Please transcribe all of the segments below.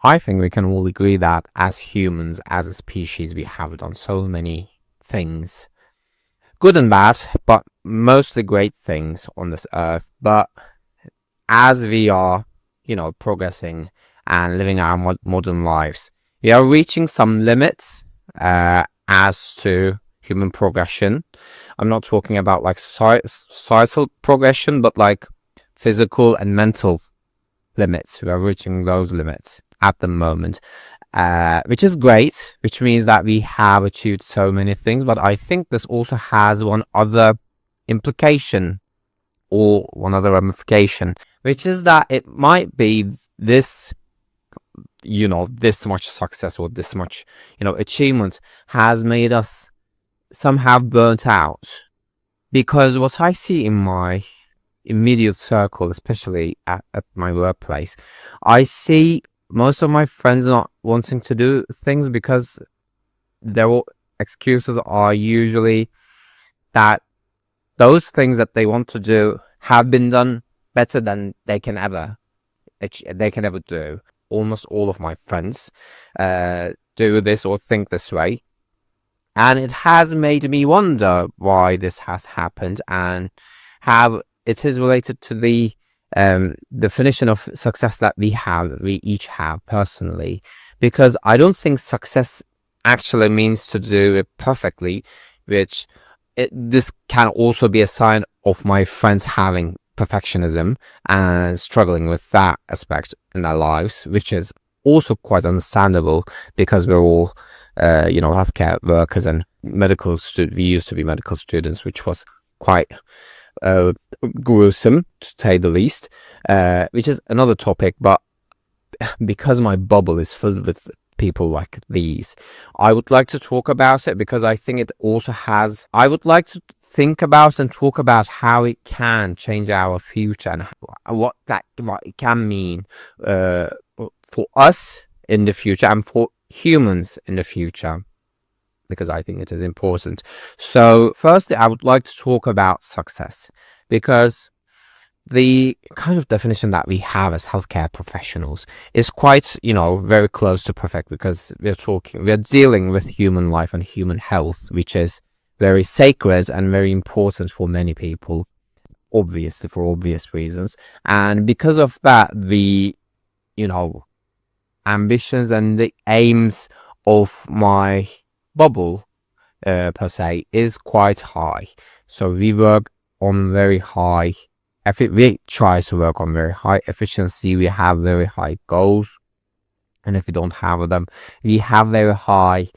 I think we can all agree that as humans, as a species, we have done so many things, good and bad, but mostly great things on this earth. But as we are, progressing and living our modern lives, we are reaching some limits as to human progression. I'm not talking about like societal progression, but like physical and mental limits. We are reaching those limits at the moment, which is great, which means that we have achieved so many things. But I think this also has one other implication or one other ramification, which is that it might be this, this much success or this much, achievement has made us somehow burnt out. Because what I see in my immediate circle, especially at my workplace, I see most of my friends not wanting to do things because their excuses are usually that those things that they want to do have been done better than they can ever do. Almost all of my friends do this or think this way, and it has made me wonder why this has happened and how it is related to the definition of success that we each have personally. Because I don't think success actually means to do it perfectly, which this can also be a sign of my friends having perfectionism and struggling with that aspect in their lives, which is also quite understandable because we're all healthcare workers and we used to be medical students, which was quite gruesome to say the least, which is another topic. But because my bubble is filled with people like these, I would like to talk about it because I think it also has, I would like to think about and talk about how it can change our future and what it can mean for us in the future and for humans in the future, because I think it is important. So firstly, I would like to talk about success, because the kind of definition that we have as healthcare professionals is quite, very close to perfect, because we're dealing with human life and human health, which is very sacred and very important for many people, obviously, for obvious reasons. And because of that, the, ambitions and the aims of my bubble per se is quite high. So we work on very high, we try to work on very high efficiency. We have very high goals, and if we don't have them, we have very high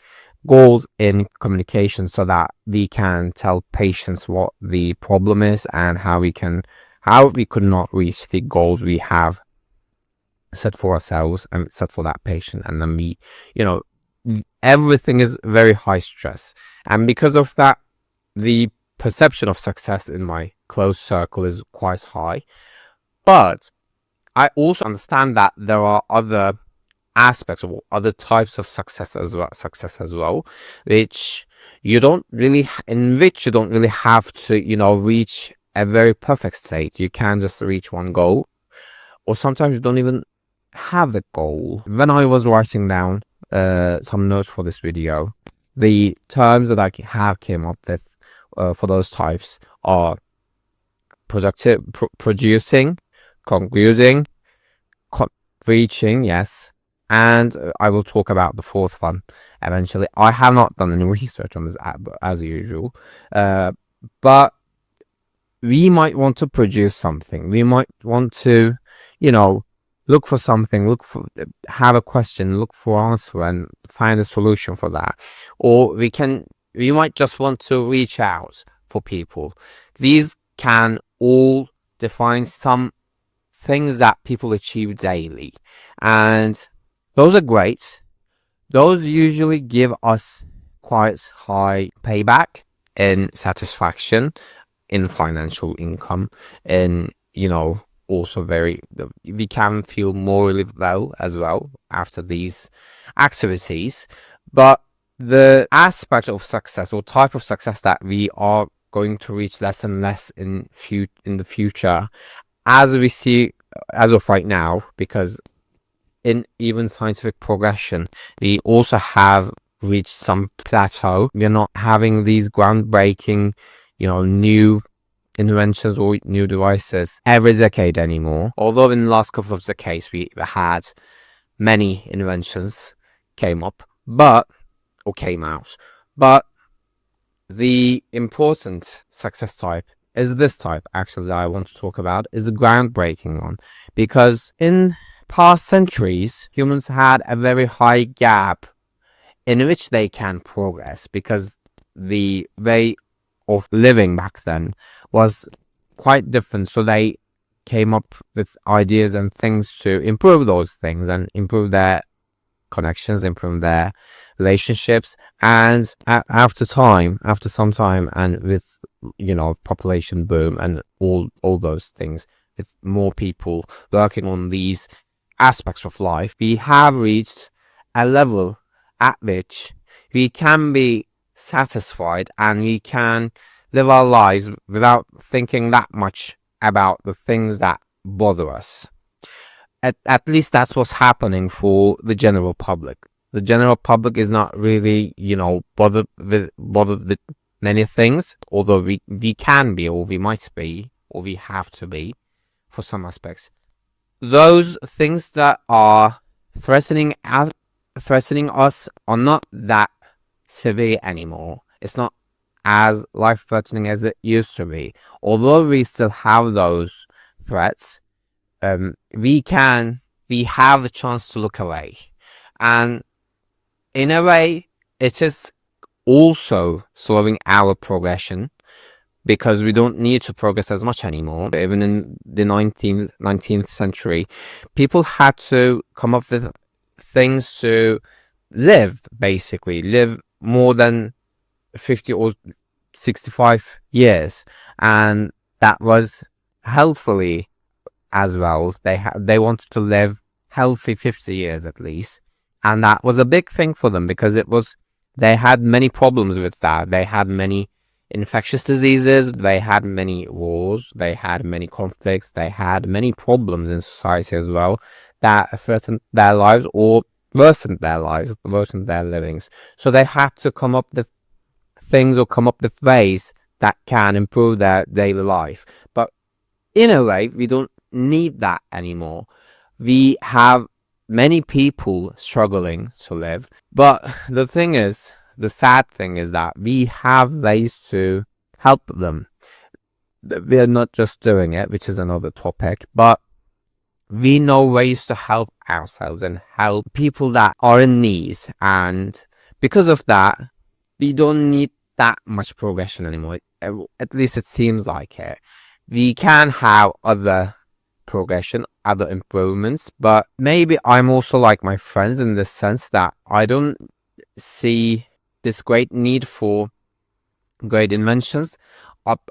goals in communication so that we can tell patients what the problem is and how we could not reach the goals we have set for ourselves and set for that patient. And then everything is very high stress, and because of that, the perception of success in my close circle is quite high. But I also understand that there are other aspects or other types of success as well, which you don't really have to reach a very perfect state. You can just reach one goal, or sometimes you don't even have the goal. When I was writing down some notes for this video, the terms that I have came up with for those types are producing, concluding, reaching, yes, and I will talk about the fourth one eventually. I have not done any research on this as usual, but we might want to produce something. We might want to, look for something, have a question, look for answer and find a solution for that. Or we might just want to reach out for people. These can all define some things that people achieve daily, and those are great. Those usually give us quite high payback in satisfaction, in financial income, in also we can feel morally well as well after these activities. But the aspect of success or type of success that we are going to reach less and less in the future, as we see as of right now, because in even scientific progression, we also have reached some plateau. We're not having these groundbreaking, new inventions or new devices every decade anymore. Although in the last couple of decades we had many inventions came up, or came out. But the important success type is this type, actually, that I want to talk about, is the groundbreaking one. Because in past centuries, humans had a very high gap in which they can progress, because the way of living back then was quite different. So they came up with ideas and things to improve those things and improve their connections, improve their relationships. And after some time, and with population boom and all those things, with more people working on these aspects of life, we have reached a level at which we can be satisfied and we can live our lives without thinking that much about the things that bother us. At least that's what's happening for the general public. The general public is not really, bothered with many things, although we can be, or we might be, or we have to be for some aspects. Those things that are threatening us are not that severe anymore. It's not as life-threatening as it used to be. Although we still have those threats, we have the chance to look away. And in a way, it is also slowing our progression, because we don't need to progress as much anymore. Even in the 19th century, people had to come up with things to basically live more than 50 or 65 years. And that was healthily as well. They wanted to live healthy 50 years at least. And that was a big thing for them, because they had many problems with that. They had many infectious diseases, they had many wars, they had many conflicts, they had many problems in society as well that threatened their lives or worsened their livings. So they had to come up with things, or come up with ways that can improve their daily life. But in a way, we don't need that anymore. We have many people struggling to live, but the sad thing is that we have ways to help them. We're not just doing it, which is another topic, but we know ways to help ourselves and help people that are in need. And because of that, we don't need that much progression anymore. At least it seems like it. We can have other progression, other improvements, but maybe I'm also like my friends in the sense that I don't see this great need for great inventions.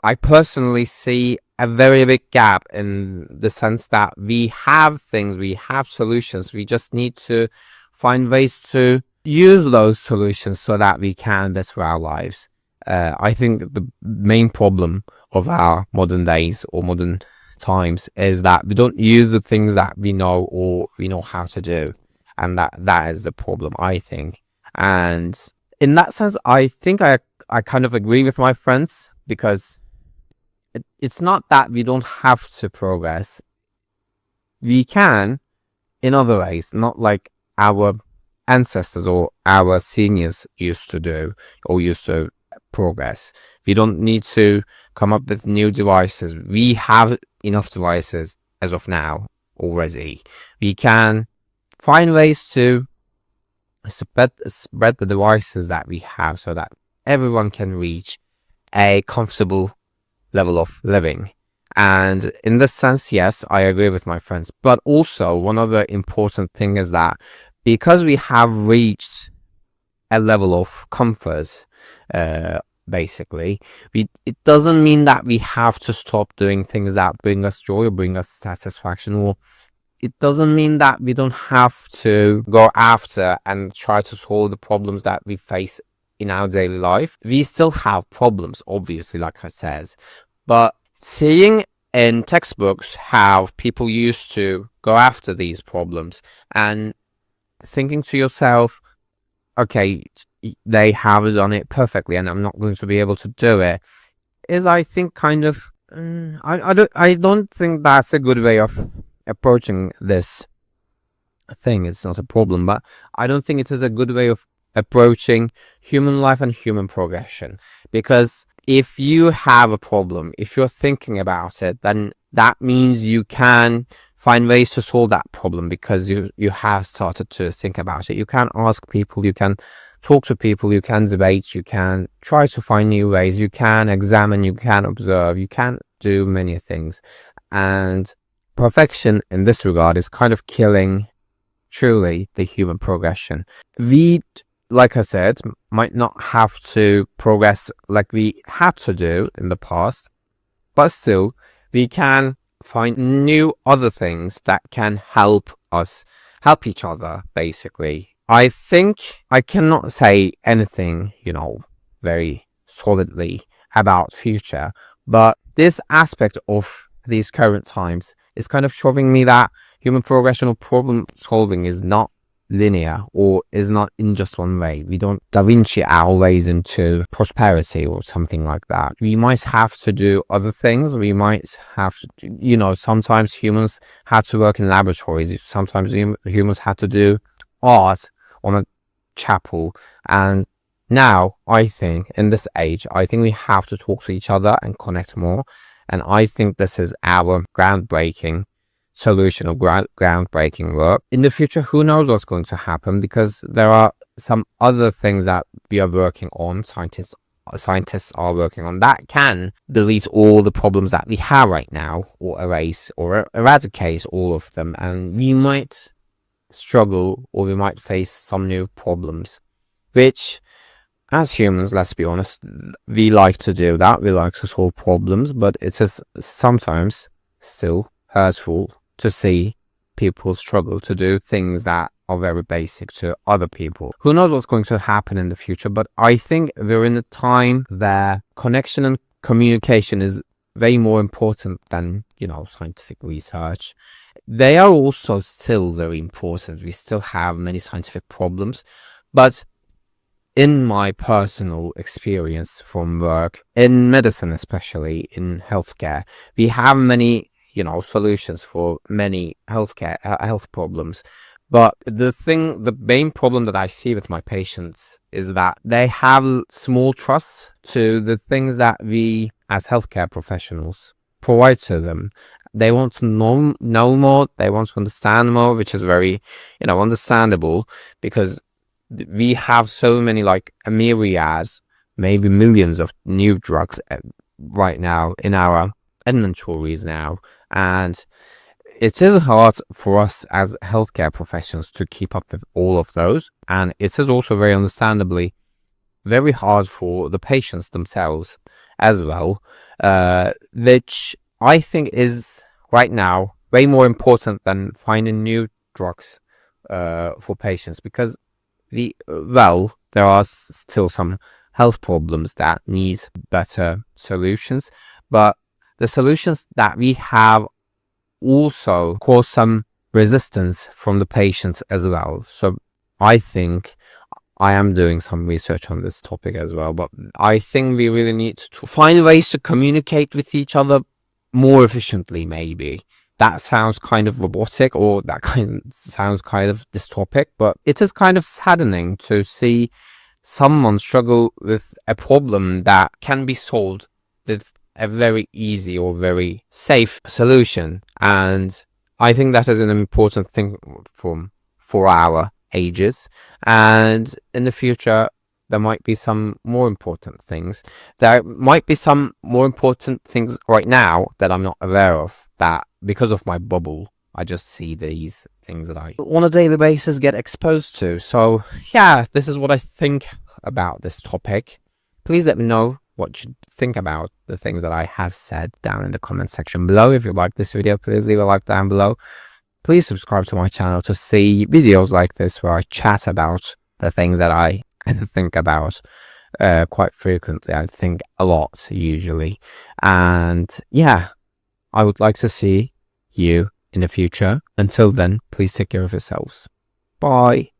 I personally see a very big gap, in the sense that we have things, we have solutions, we just need to find ways to use those solutions so that we can better our lives. I think the main problem of our modern days or modern times is that we don't use the things that we know, or we know how to do, and that is the problem, I think. And in that sense, I think I kind of agree with my friends, because it's not that we don't have to progress. We can in other ways, not like our ancestors or our seniors used to do, or used to progress. We don't need to come up with new devices. We have enough devices as of now already. We can find ways to spread the devices that we have, so that everyone can reach a comfortable level of living. And in this sense, yes, I agree with my friends. But also, one other important thing is that because we have reached a level of comfort, basically, it doesn't mean that we have to stop doing things that bring us joy or bring us satisfaction, or it doesn't mean that we don't have to go after and try to solve the problems that we face in our daily life. We still have problems, obviously, like I said, but seeing in textbooks how people used to go after these problems, and thinking to yourself, okay, they have done it perfectly and I'm not going to be able to do it, is, I think, kind of I don't think that's a good way of approaching this thing. It's not a problem, but I don't think it is a good way of approaching human life and human progression. Because if you have a problem, if you're thinking about it, then that means you can find ways to solve that problem, because you have started to think about it. You can ask people, you can talk to people, you can debate, you can try to find new ways, you can examine, you can observe, you can do many things. And perfection in this regard is kind of killing truly the human progression. We, like I said, might not have to progress like we had to do in the past, but still we can find new other things that can help us help each other, basically. I think I cannot say anything, very solidly about future, but this aspect of these current times is kind of showing me that human progression or problem solving is not linear, or is not in just one way. We don't Da Vinci our ways into prosperity or something like that. We might have to do other things. We might have to, sometimes humans had to work in laboratories. Sometimes humans had to do art on a chapel. And now, I think, in this age, I think we have to talk to each other and connect more. And I think this is our groundbreaking solution of groundbreaking work. In the future, who knows what's going to happen, because there are some other things that we are working on, scientists are working on, that can delete all the problems that we have right now, or erase or eradicate all of them. And we might struggle, or we might face some new problems, which, as humans, let's be honest, we like to do that. We like to solve problems, but it is sometimes still hurtful to see people struggle to do things that are very basic to other people. Who knows what's going to happen in the future, but I think we're in a time where connection and communication is way more important than, scientific research. They are also still very important. We still have many scientific problems, but in my personal experience from work, in medicine, especially in healthcare, we have many solutions for many health problems. But the main problem that I see with my patients is that they have small trust to the things that we as healthcare professionals provide to them. They want to know more, they want to understand more, which is very, understandable, because we have so many, like a myriad, maybe millions of new drugs right now in our inventories now. And it is hard for us as healthcare professionals to keep up with all of those. And it is also very understandably very hard for the patients themselves as well, which I think is right now way more important than finding new drugs for patients, because there are still some health problems that need better solutions, but the solutions that we have also cause some resistance from the patients as well. So I think I am doing some research on this topic as well, but I think we really need to find ways to communicate with each other more efficiently, maybe. That sounds kind of robotic, or sounds kind of dystopic, but it is kind of saddening to see someone struggle with a problem that can be solved with a very easy or very safe solution. And I think that is an important thing for our ages. And in the future, there might be some more important things. There might be some more important things right now that I'm not aware of, that because of my bubble, I just see these things that I on a daily basis get exposed to. So yeah, this is what I think about this topic. Please let me know what you think about the things that I have said down in the comment section below. If you like this video, please leave a like down below. Please subscribe to my channel to see videos like this where I chat about the things that I think about quite frequently. I think a lot, usually. And yeah, I would like to see you in the future. Until then, please take care of yourselves. Bye.